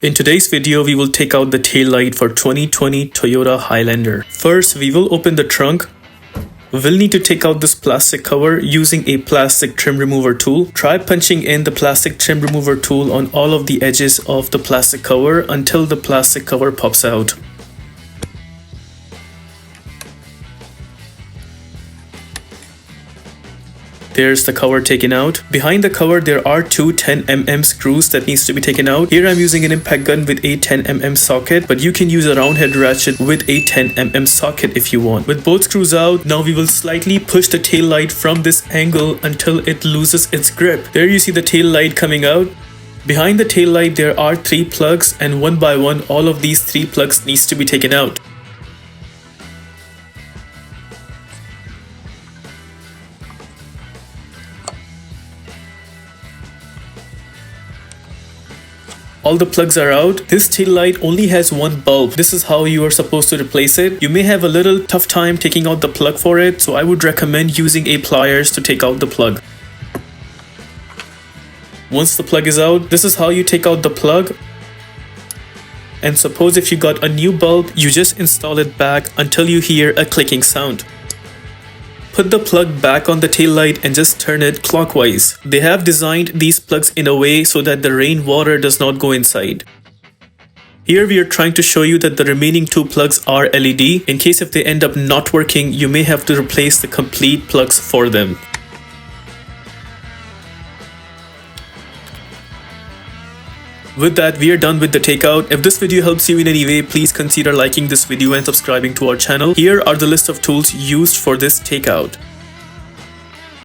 In today's video, we will take out the tail light for 2020 Toyota Highlander. First, we will open the trunk. We'll need to take out this plastic cover using a plastic trim remover tool. Try punching in the plastic trim remover tool on all of the edges of the plastic cover until the plastic cover pops out. There's the cover taken out. Behind the cover, there are two 10mm screws that needs to be taken out. Here I'm using an impact gun with a 10mm socket, but you can use a round head ratchet with a 10mm socket if you want. With both screws out, now we will slightly push the tail light from this angle until it loses its grip. There you see the tail light coming out. Behind the tail light, there are 3 plugs, and one by one, all of these 3 plugs needs to be taken out. All the plugs are out. This tail light only has one bulb. This is how you are supposed to replace it. You may have a little tough time taking out the plug for it, so I would recommend using a pliers to take out the plug. Once the plug is out, this is how you take out the plug. And suppose if you got a new bulb, you just install it back until you hear a clicking sound. Put the plug back on the tail light and just turn it clockwise. They have designed these plugs in a way so that the rainwater does not go inside. Here we are trying to show you that the remaining 2 plugs are LED. In case if they end up not working, you may have to replace the complete plugs for them. With that, we are done with the takeout. If this video helps you in any way, please consider liking this video and subscribing to our channel. Here are the list of tools used for this takeout.